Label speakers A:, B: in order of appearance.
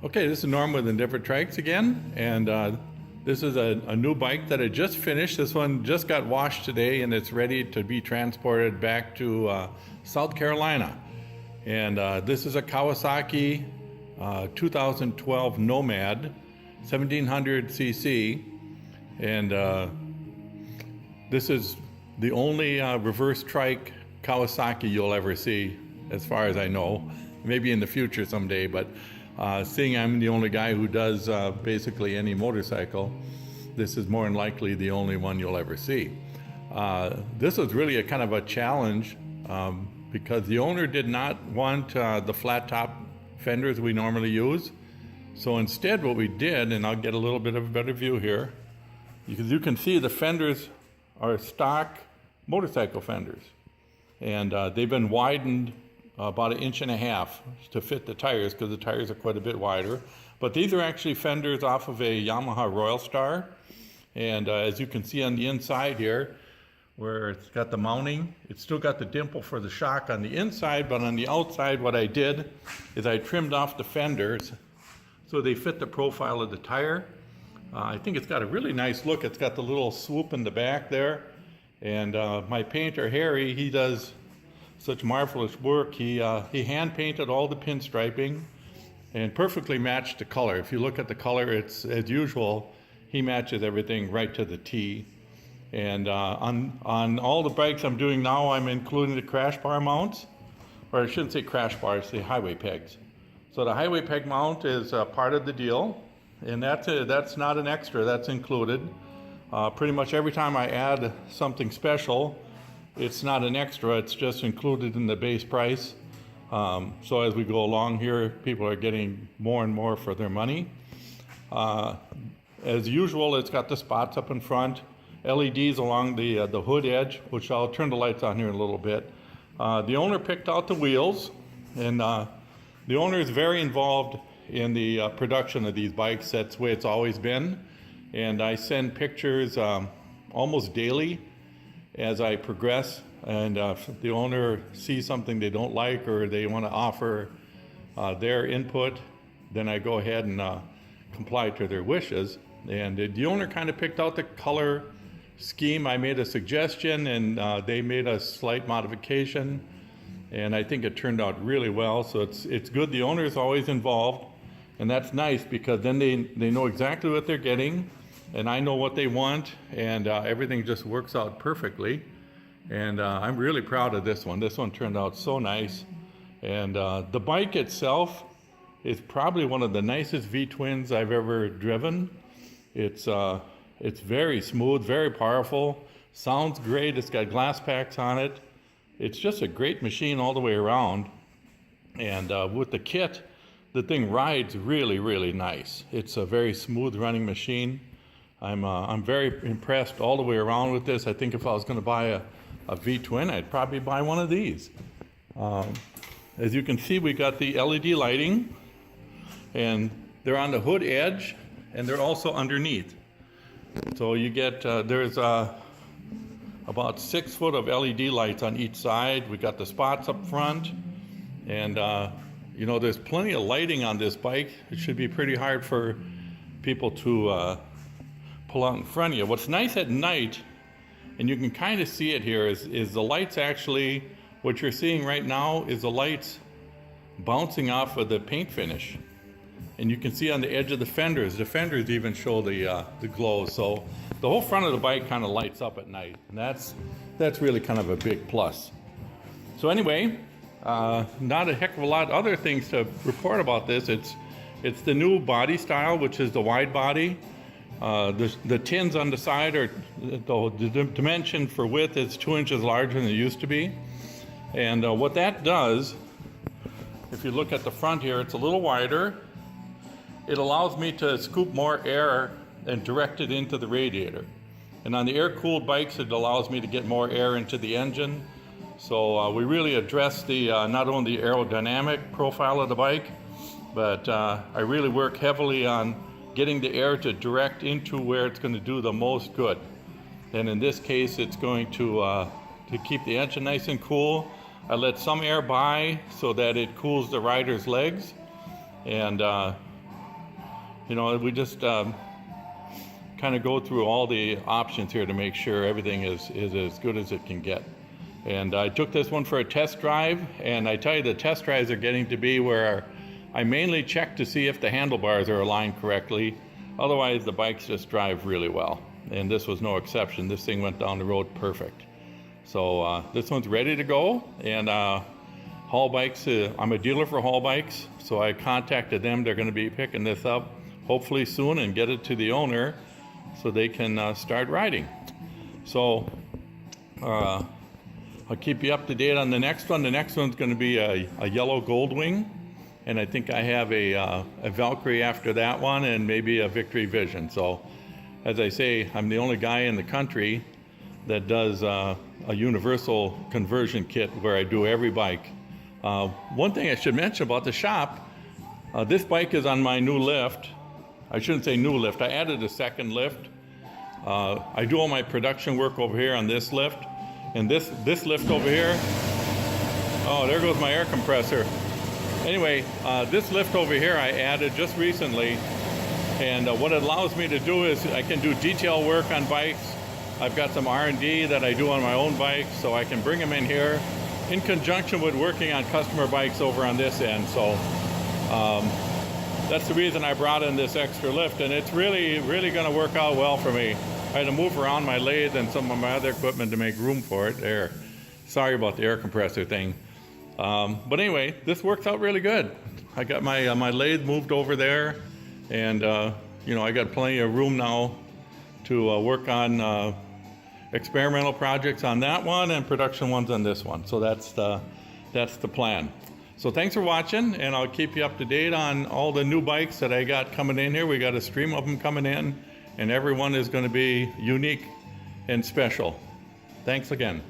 A: Okay, this is Norm with Endeavor Trikes again, and this is a new bike that I just finished. This one just got washed today, and it's ready to be transported back to South Carolina. And this is a Kawasaki 2012 Nomad, 1700 cc, and this is the only reverse trike Kawasaki you'll ever see, as far as I know. Maybe in the future someday, but seeing I'm the only guy who does basically any motorcycle, this is more than likely the only one you'll ever see. This was really a kind of a challenge because the owner did not want the flat top fenders we normally use. So instead what we did, and I'll get a little bit of a better view here, because you can see the fenders are stock motorcycle fenders. And they've been widened about 1.5 inches to fit the tires, because the tires are quite a bit wider. But these are actually fenders off of a Yamaha Royal Star. And as you can see on the inside here, where it's got the mounting, it's still got the dimple for the shock on the inside, but on the outside what I did is I trimmed off the fenders so they fit the profile of the tire. I think it's got a really nice look. It's got the little swoop in the back there. And my painter, Harry, he does such marvelous work. He hand painted all the pinstriping and perfectly matched the color. If you look at the color, it's as usual, he matches everything right to the T. And on all the bikes I'm doing now, I'm including the crash bar mounts, or I shouldn't say crash bars, the highway pegs. So the highway peg mount is part of the deal, and that's not an extra, that's included. Pretty much every time I add something special, it's not an extra, it's just included in the base price. So as we go along here, people are getting more and more for their money. As usual, it's got the spots up in front, LEDs along the hood edge, which I'll turn the lights on here in a little bit. The owner picked out the wheels, and the owner is very involved in the production of these bikes. That's the way it's always been. And I send pictures almost daily as I progress, and if the owner sees something they don't like or they want to offer their input, then I go ahead and comply to their wishes. And the owner kind of picked out the color scheme. I made a suggestion, and they made a slight modification, and I think it turned out really well. So it's good the owner is always involved, and that's nice, because then they know exactly what they're getting, and I know what they want, and everything just works out perfectly. And I'm really proud of this one. This one turned out so nice. And the bike itself is probably one of the nicest V-twins I've ever driven. It's very smooth, very powerful, sounds great. It's got glass packs on it. It's just a great machine all the way around. And with the kit, the thing rides really, really nice. It's a very smooth running machine. I'm very impressed all the way around with this. I think if I was going to buy a V-twin, I'd probably buy one of these. As you can see, we got the LED lighting, and they're on the hood edge, and they're also underneath. So you get, there's about 6 foot of LED lights on each side. We got the spots up front, and you know, there's plenty of lighting on this bike. It should be pretty hard for people to pull out in front of you. What's nice at night, and you can kind of see it here, is the lights actually, what you're seeing right now is the lights bouncing off of the paint finish. And you can see on the edge of the fenders even show the glow. So the whole front of the bike kind of lights up at night, and that's really kind of a big plus. So anyway, not a heck of a lot of other things to report about this. It's the new body style, which is the wide body. The tins on the side are, the dimension for width is 2 inches larger than it used to be. And what that does, if you look at the front here, it's a little wider. It allows me to scoop more air and direct it into the radiator. And on the air-cooled bikes, it allows me to get more air into the engine. So we really address the not only the aerodynamic profile of the bike, but I really work heavily on getting the air to direct into where it's going to do the most good. And in this case, it's going to keep the engine nice and cool. I let some air by so that it cools the rider's legs. And you know, we just kind of go through all the options here to make sure everything is as good as it can get. And I took this one for a test drive, and I tell you, the test drives are getting to be where I mainly check to see if the handlebars are aligned correctly. Otherwise, the bikes just drive really well. And this was no exception. This thing went down the road perfect. So this one's ready to go. And Hall Bikes, I'm a dealer for Hall Bikes, so I contacted them. They're going to be picking this up hopefully soon and get it to the owner so they can start riding. So I'll keep you up to date on the next one. The next one's going to be a yellow Goldwing, and I think I have a Valkyrie after that one, and maybe a Victory Vision. So as I say, I'm the only guy in the country that does a universal conversion kit where I do every bike. One thing I should mention about the shop, this bike is on my new lift. I shouldn't say new lift, I added a second lift. I do all my production work over here on this lift. And this lift over here, oh, there goes my air compressor. Anyway, this lift over here I added just recently. And what it allows me to do is I can do detail work on bikes. I've got some R&D that I do on my own bikes, so I can bring them in here in conjunction with working on customer bikes over on this end. So that's the reason I brought in this extra lift, and it's really going to work out well for me. I had to move around my lathe and some of my other equipment to make room for it there. Sorry about the air compressor thing. But anyway, this works out really good. I got my lathe moved over there, and you know, I got plenty of room now to work on experimental projects on that one and production ones on this one. So that's the plan. So thanks for watching, and I'll keep you up to date on all the new bikes that I got coming in here. We got a stream of them coming in, and every one is going to be unique and special. Thanks again.